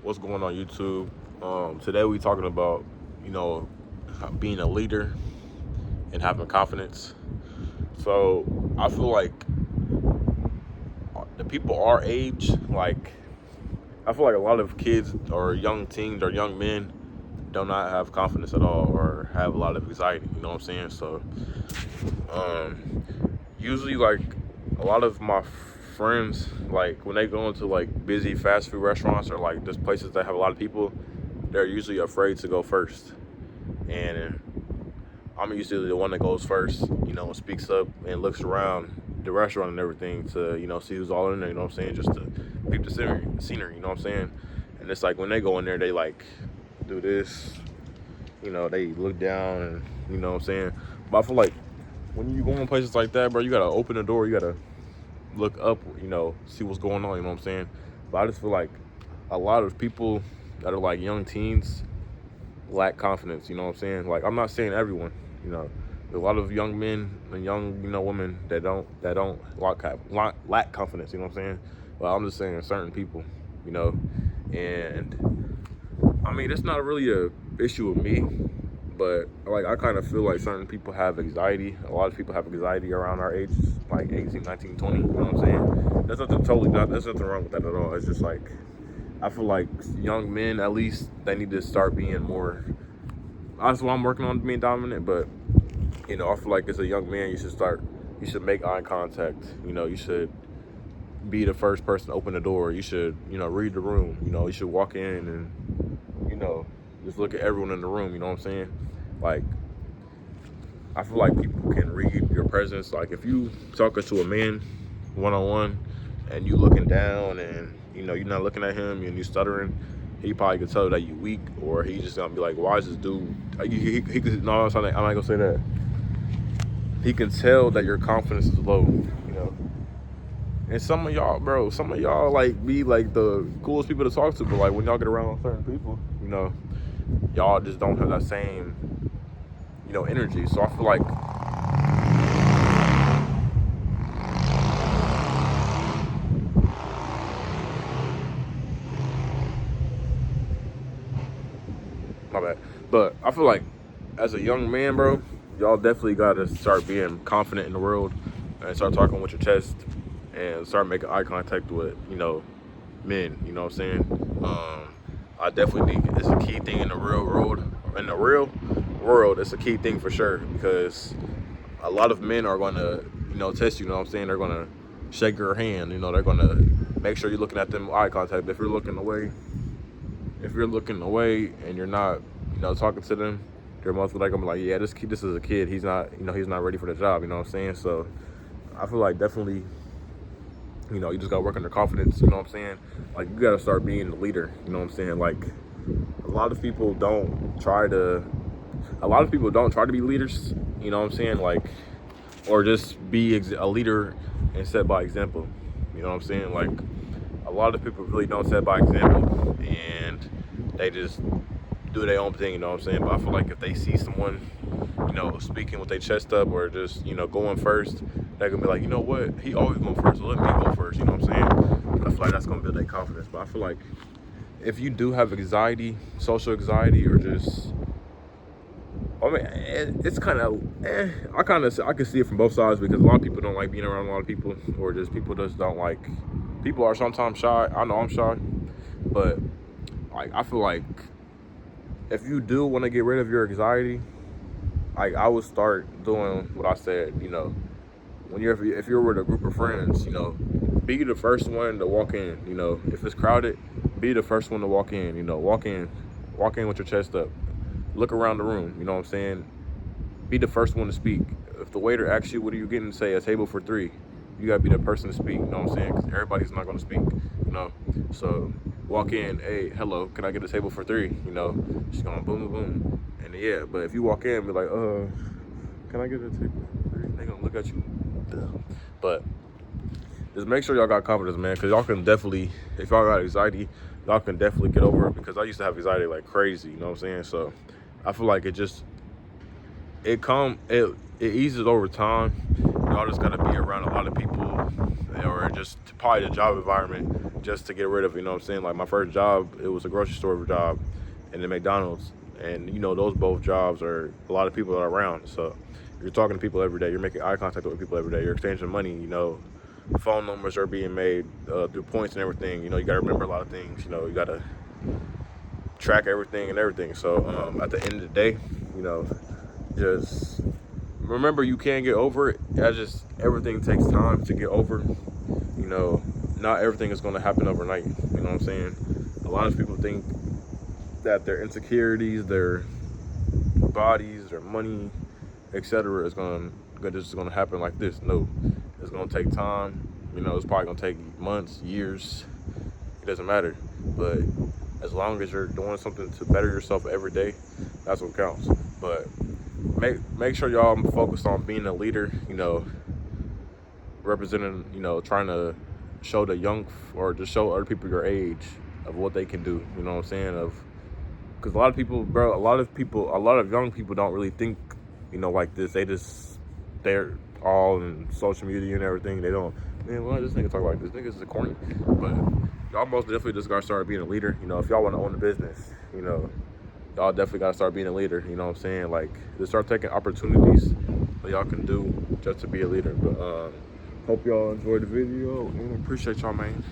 What's going on YouTube? Today we talking about, you know, being a leader and having confidence. So I feel like the people our age, like I feel like a lot of kids or young teens or young men do not have confidence at all or have a lot of anxiety. You know what I'm saying? So usually like a lot of my friends, like when they go into like busy fast food restaurants or like just places that have a lot of people, they're usually afraid to go first. And I'm usually the one that goes first, speaks up and looks around the restaurant and everything to, see who's all in there, you know what I'm saying? Just to peep the scenery, you know what I'm saying? And it's like when they go in there, they like do this, they look down and, you know what I'm saying? But I feel like when you go in places like that, bro, you gotta open the door, you gotta look up, see what's going on, you know what I'm saying? But I just feel like a lot of people that are like young teens lack confidence, you know what I'm saying? Like, I'm not saying everyone, there's a lot of young men and young, women that don't lack confidence, you know what I'm saying? But I'm just saying certain people, and I mean, it's not really a issue with me, but like I kind of feel like certain people have anxiety. A lot of people have anxiety around our age, like 18, 19, 20, you know what I'm saying? There's nothing wrong with that at all. It's just like, I feel like young men, at least, they need to start being more, that's what I'm working on, being dominant, but, I feel like as a young man, you should make eye contact, you should be the first person to open the door, you should, read the room, you should walk in and, just look at everyone in the room, you know what I'm saying? Like, I feel like people can read your presence. Like, if you talking to a man one-on-one and you looking down and, you're not looking at him and you stuttering, he probably could tell that you weak, or he just gonna be like, why is this dude, he could, no, I'm not gonna say that. He can tell that your confidence is low, And some of y'all like be like the coolest people to talk to, but like when y'all get around certain people, y'all just don't have that same, energy. So I feel like my bad. But I feel like as a young man, bro, y'all definitely gotta start being confident in the world and start talking with your chest and start making eye contact with, men, you know what I'm saying? I definitely think it's a key thing in the real world. In the real world, it's a key thing for sure, because a lot of men are gonna, test you, you know what I'm saying? They're gonna shake your hand, they're gonna make sure you're looking at them eye contact. If you're looking away and you're not, talking to them, they're most likely gonna be like, yeah, this is a kid. He's not, he's not ready for the job, you know what I'm saying? So I feel like definitely, you just gotta work on your confidence, you know what I'm saying? Like, you gotta start being the leader, you know what I'm saying? Like, a lot of people don't try to be leaders, you know what I'm saying? Like, or just be a leader and set by example, you know what I'm saying? Like, a lot of people really don't set by example and they just do their own thing, you know what I'm saying? But I feel like if they see someone, speaking with their chest up or just, going first, they're gonna be like, you know what, he always going first, so let me go first, you know what I'm saying? I feel like that's gonna build their confidence. But I feel like if you do have anxiety, social anxiety, or just, I mean, it's kind of, I can see it from both sides, because a lot of people don't like being around a lot of people, or just people just don't like, people are sometimes shy. I know I'm shy, but like, I feel like if you do want to get rid of your anxiety, like, I would start doing what I said, when if you're with a group of friends, be the first one to walk in, if it's crowded, be the first one to walk in, walk in with your chest up, look around the room, you know what I'm saying? Be the first one to speak. If the waiter asks you, what are you getting, say a table for 3, you gotta be the person to speak, you know what I'm saying? Because everybody's not gonna speak, So walk in, hey, hello, can I get a table for 3? She's going boom, boom, boom. And yeah, but if you walk in and be like, can I get a table for 3? They gonna look at you. But just make sure y'all got confidence, man, because y'all can definitely, if y'all got anxiety, y'all can definitely get over it, because I used to have anxiety like crazy, you know what I'm saying? So I feel like it eases over time, y'all just gotta be around a lot of people, or just probably the job environment, just to get rid of, you know what I'm saying? Like my first job, it was a grocery store job and then McDonald's. And you know, those both jobs are a lot of people are around. So you're talking to people every day, you're making eye contact with people every day, you're exchanging money, you know, phone numbers are being made through points and everything. You know, you gotta remember a lot of things, you know, you gotta track everything and everything. So at the end of the day, you know, just remember you can get over it. Everything takes time to get over. You know, not everything is going to happen overnight. You know what I'm saying? A lot of people think that their insecurities, their bodies, their money, etc., is just going to happen like this. No, it's going to take time. You know, it's probably going to take months, years. It doesn't matter. But as long as you're doing something to better yourself every day, that's what counts. But make sure y'all focused on being a leader, you know, representing, you know, trying to show the young, or just show other people your age of what they can do, you know what I'm saying? Because a lot of people, bro, a lot of young people don't really think, you know, like this. They're all in social media and everything. They don't, man, why this nigga talk like this? Niggas is corny. But y'all most definitely just gotta start being a leader. You know, if y'all want to own a business, you know, y'all definitely gotta start being a leader. You know what I'm saying? Like, just start taking opportunities that y'all can do just to be a leader. But hope y'all enjoyed the video and appreciate y'all, man.